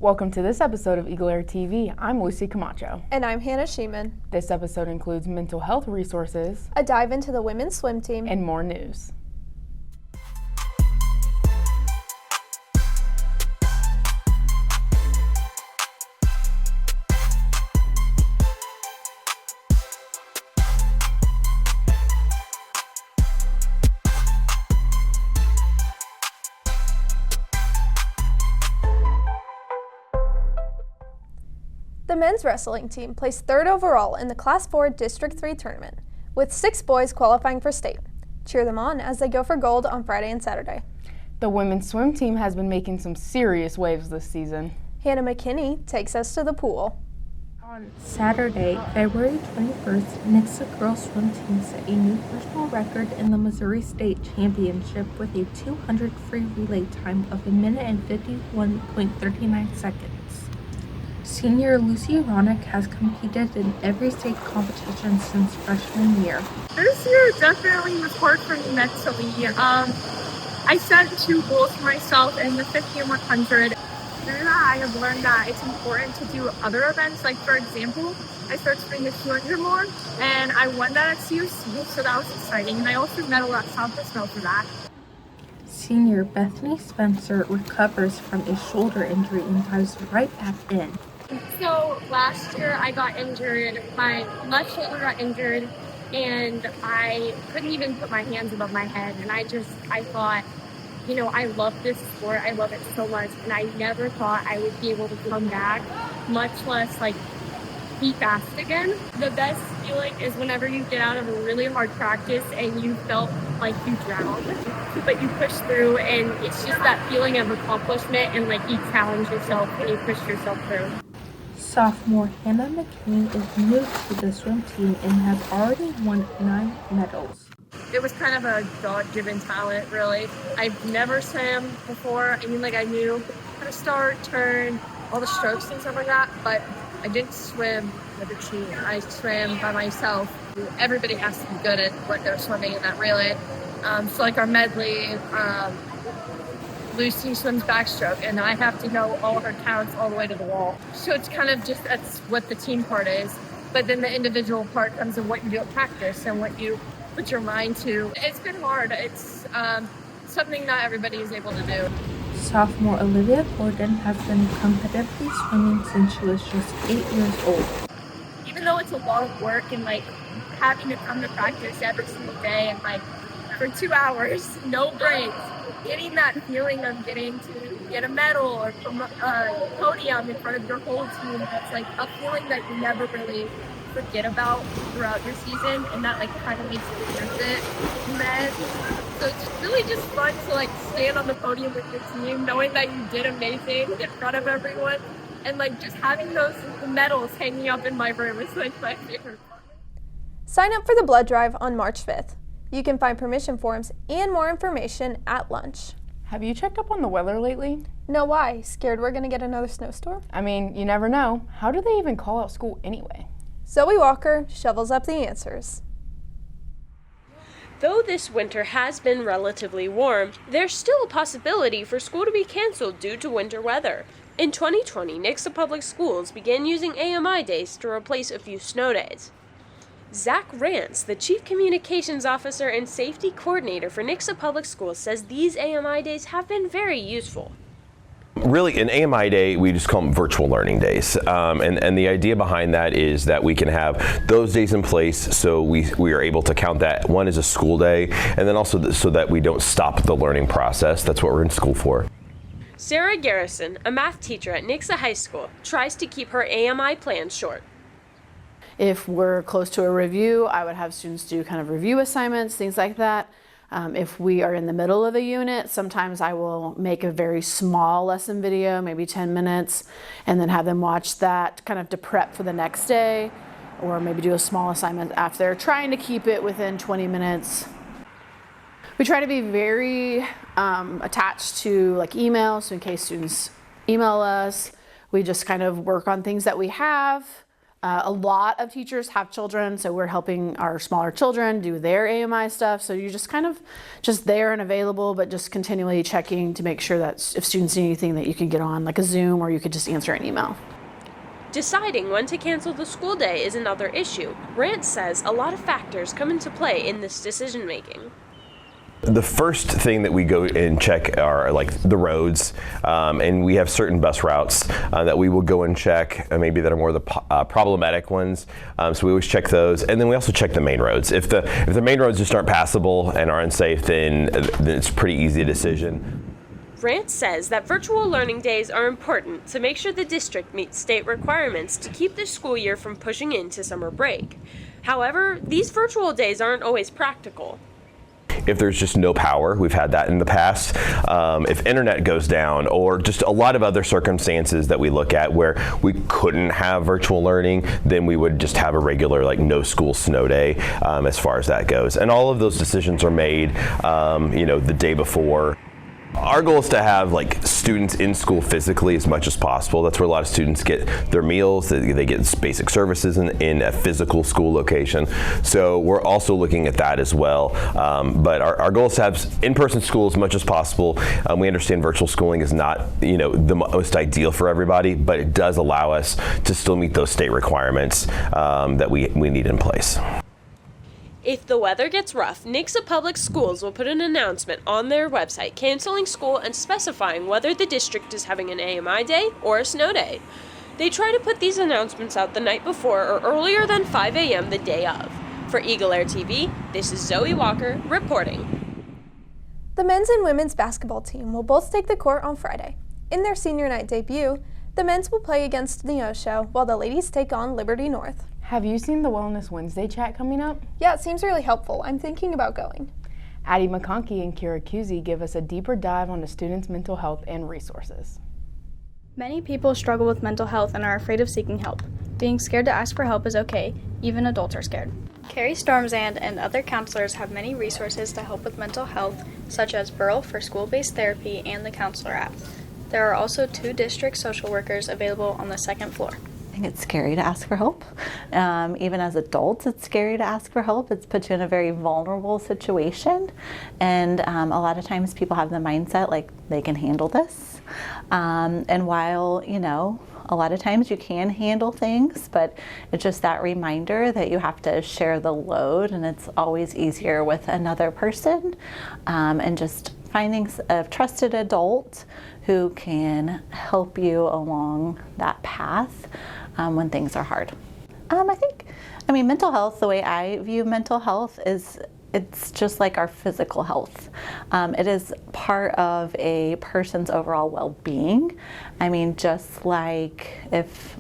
Welcome to this episode of EagleAir TV. I'm Lucy Camacho. And I'm Hannah Sheeman. This episode includes mental health resources, a dive into the women's swim team, and more news. The men's wrestling team placed 3rd overall in the Class 4 District 3 tournament, with 6 boys qualifying for state. Cheer them on as they go for gold on Friday and Saturday. The women's swim team has been making some serious waves this season. Hannah McKinney takes us to the pool. On Saturday, February 21st, Nixa girls swim team set a new personal record in the Missouri State Championship with a 200 free relay time of 1 minute and 51.39 seconds. Senior Lucy Ronick has competed in every state competition since freshman year. This year definitely was hard for me mentally. I set 2 goals for myself in the 50 and 100. Through that, I have learned that it's important to do other events. Like, for example, I started swimming the 200 more, and I won that at COC, so that was exciting. And I also medaled at Southwest for that. Senior Bethany Spencer recovers from a shoulder injury and dives right back in. So last year I got injured, my left shoulder got injured, and I couldn't even put my hands above my head. And I thought, you know, I love this sport, I love it so much, and I never thought I would be able to come back, much less like be fast again. The best feeling is whenever you get out of a really hard practice and you felt like you drowned, but you push through, and it's just that feeling of accomplishment and like you challenge yourself and you push yourself through. Sophomore Hannah McKinney is new to the swim team and has already won 9 medals. It was kind of a God-given talent, really. I've never swam before. I mean, like, I knew how to start, turn, all the strokes and stuff like that, but I didn't swim with a team. I swam by myself. Everybody has to be good at what they're swimming in that relay. So like our medley, Lucy swims backstroke, and I have to know all her counts all the way to the wall. So it's kind of just, that's what the team part is. But then the individual part comes in what you do at practice and what you put your mind to. It's been hard. It's something not everybody is able to do. Sophomore Olivia Gordon has been competitively swimming since she was just 8 years old. Even though it's a lot of work and like having to come to practice every single day and like for 2 hours, no breaks, getting that feeling of getting to get a medal or from a podium in front of your whole team, that's like a feeling that you never really forget about throughout your season, and that like kind of makes it worth it. And then, so it's really just fun to like stand on the podium with your team, knowing that you did amazing in front of everyone, and like just having those medals hanging up in my room is like my favorite part. Sign up for the blood drive on March 5th. You can find permission forms and more information at lunch. Have you checked up on the weather lately? No, why? Scared we're going to get another snowstorm? I mean, you never know. How do they even call out school anyway? Zoe Walker shovels up the answers. Though this winter has been relatively warm, there's still a possibility for school to be canceled due to winter weather. In 2020, Nixa Public Schools began using AMI days to replace a few snow days. Zach Rance, the Chief Communications Officer and Safety Coordinator for Nixa Public Schools, says these AMI days have been very useful. Really, an AMI day, we just call them virtual learning days. And the idea behind that is that we can have those days in place so we are able to count that one as a school day, and then also so that we don't stop the learning process. That's what we're in school for. Sarah Garrison, a math teacher at Nixa High School, tries to keep her AMI plans short. If we're close to a review, I would have students do kind of review assignments, things like that. If we are in the middle of a unit, sometimes I will make a very small lesson video, maybe 10 minutes, and then have them watch that kind of to prep for the next day, or maybe do a small assignment after, trying to keep it within 20 minutes. We try to be very attached to like email, so in case students email us, we just kind of work on things that we have. A lot of teachers have children, so we're helping our smaller children do their AMI stuff. So you're just kind of just there and available, but just continually checking to make sure that if students need anything that you can get on like a Zoom, or you could just answer an email. Deciding when to cancel the school day is another issue. Rance says a lot of factors come into play in this decision making. The first thing that we go and check are like the roads, and we have certain bus routes that we will go and check, maybe that are more the problematic ones. So we always check those, and then we also check the main roads. If the main roads just aren't passable and are unsafe, then it's a pretty easy decision. Rance says that virtual learning days are important to make sure the district meets state requirements to keep the school year from pushing into summer break. However, these virtual days aren't always practical. If there's just no power, we've had that in the past. If internet goes down, or just a lot of other circumstances that we look at where we couldn't have virtual learning, then we would just have a regular like no school snow day as far as that goes. And all of those decisions are made the day before. Our goal is to have like students in school physically as much as possible. That's where a lot of students get their meals. They get basic services in a physical school location. So we're also looking at that as well. But our goal is to have in-person school as much as possible. We understand virtual schooling is not the most ideal for everybody, but it does allow us to still meet those state requirements that we need in place. If the weather gets rough, Nixa Public Schools will put an announcement on their website canceling school and specifying whether the district is having an AMI day or a snow day. They try to put these announcements out the night before or earlier than 5 a.m. the day of. For EagleAir TV, this is Zoe Walker reporting. The men's and women's basketball team will both take the court on Friday. In their senior night debut, the men's will play against Neosho while the ladies take on Liberty North. Have you seen the Wellness Wednesday chat coming up? Yeah, it seems really helpful. I'm thinking about going. Addie McConkey and Kira Cusey give us a deeper dive on the students' mental health and resources. Many people struggle with mental health and are afraid of seeking help. Being scared to ask for help is okay. Even adults are scared. Carrie Stormzand and other counselors have many resources to help with mental health, such as Burl for school-based therapy and the Counselor app. There are also 2 district social workers available on the 2nd floor. It's scary to ask for help. Even as adults, it's scary to ask for help. It's put you in a very vulnerable situation. And a lot of times people have the mindset like they can handle this. And while, a lot of times you can handle things, but it's just that reminder that you have to share the load, and it's always easier with another person. And just finding a trusted adult who can help you along that path when things are hard. Mental health, the way I view mental health is it's just like our physical health. It is part of a person's overall well-being. Just like if,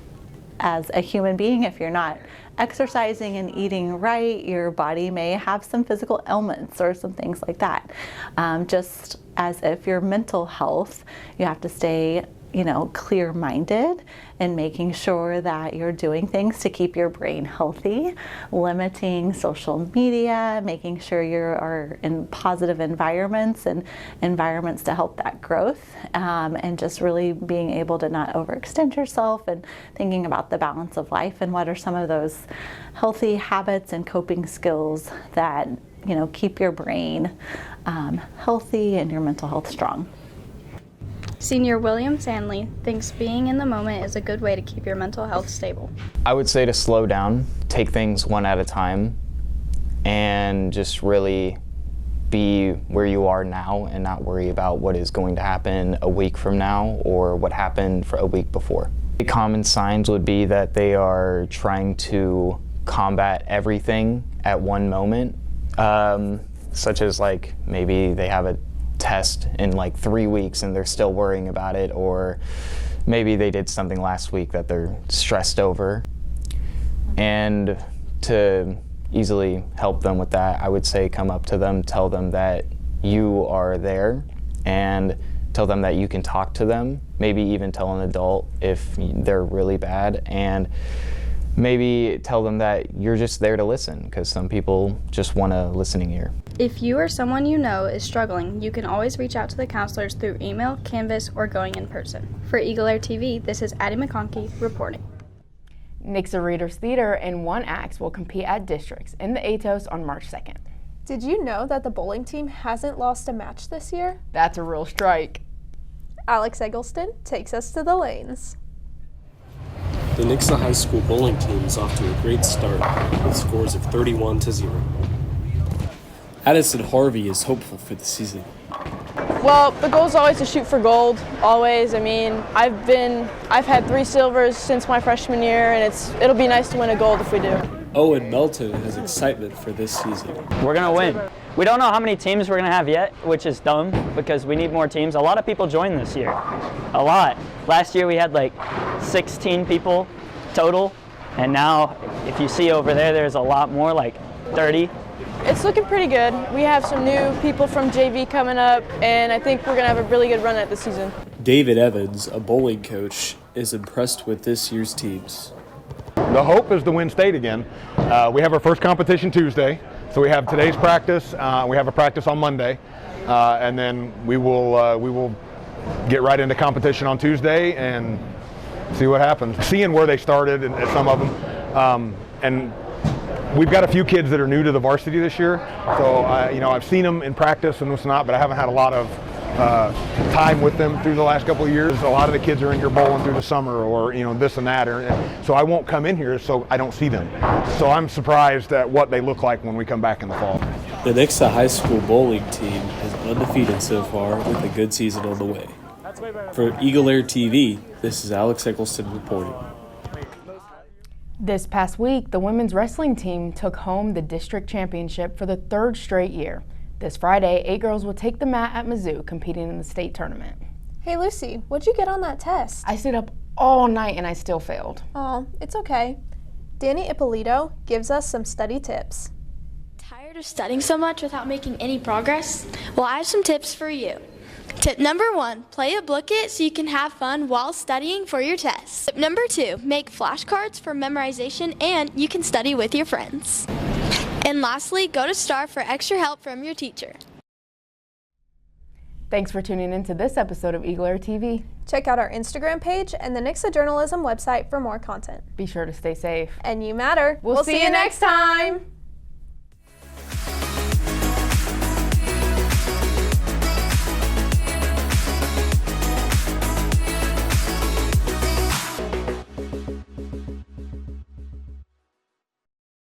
as a human being, if you're not exercising and eating right, your body may have some physical ailments or some things like that. Just as if your mental health, you have to stay clear-minded and making sure that you're doing things to keep your brain healthy, limiting social media, making sure you are in positive environments and environments to help that growth, and just really being able to not overextend yourself and thinking about the balance of life and what are some of those healthy habits and coping skills that keep your brain healthy and your mental health strong. Senior William Sandley thinks being in the moment is a good way to keep your mental health stable. I would say to slow down, take things one at a time, and just really be where you are now and not worry about what is going to happen a week from now or what happened for a week before. The common signs would be that they are trying to combat everything at one moment, such as like maybe they have a test in like 3 weeks and they're still worrying about it, or maybe they did something last week that they're stressed over. And to easily help them with that, I would say come up to them, tell them that you are there, and tell them that you can talk to them, maybe even tell an adult if they're really bad, and maybe tell them that you're just there to listen, because some people just want a listening ear. If you or someone you know is struggling, you can always reach out to the counselors through email, Canvas, or going in person. For EagleAir TV, this is Addie McConkey reporting. Nixa Readers Theater and One Acts will compete at districts in the ATOS on March 2nd. Did you know that the bowling team hasn't lost a match this year? That's a real strike. Alex Eggleston takes us to the lanes. The Nixa High School bowling team is off to a great start with scores of 31-0. Addison Harvey is hopeful for the season. Well, the goal is always to shoot for gold, always. I mean, I've had 3 silvers since my freshman year, and it'll be nice to win a gold if we do. Owen Melton has excitement for this season. We're going to win. We don't know how many teams we're going to have yet, which is dumb because we need more teams. A lot of people joined this year. A lot. Last year we had like 16 people total, and now if you see over there, there's a lot more, like 30. It's looking pretty good. We have some new people from JV coming up, and I think we're going to have a really good run at this season. David Evans, a bowling coach, is impressed with this year's teams. The hope is to win state again. We have our first competition Tuesday, so we have today's practice. We have a practice on Monday, and then we will get right into competition on Tuesday and see what happens. Seeing where they started and some of them, and we've got a few kids that are new to the varsity this year. So I've seen them in practice and whatnot, but I haven't had a lot of time with them through the last couple of years. A lot of the kids are in here bowling through the summer or this and that, so I won't come in here so I don't see them. So I'm surprised at what they look like when we come back in the fall. The Nixa High School bowling team is undefeated so far with a good season on the way. For EagleAir TV, this is Alex Eggleston reporting. This past week, the women's wrestling team took home the district championship for the 3rd straight year. This Friday, 8 girls will take the mat at Mizzou, competing in the state tournament. Hey Lucy, what'd you get on that test? I stayed up all night and I still failed. Oh, it's okay. Danny Ippolito gives us some study tips. Tired of studying so much without making any progress? Well, I have some tips for you. Tip number 1, play a booklet so you can have fun while studying for your test. Tip number 2, make flashcards for memorization and you can study with your friends. And lastly, go to STAR for extra help from your teacher. Thanks for tuning in to this episode of EagleAir TV. Check out our Instagram page and the Nixa Journalism website for more content. Be sure to stay safe. And you matter. We'll see you next time.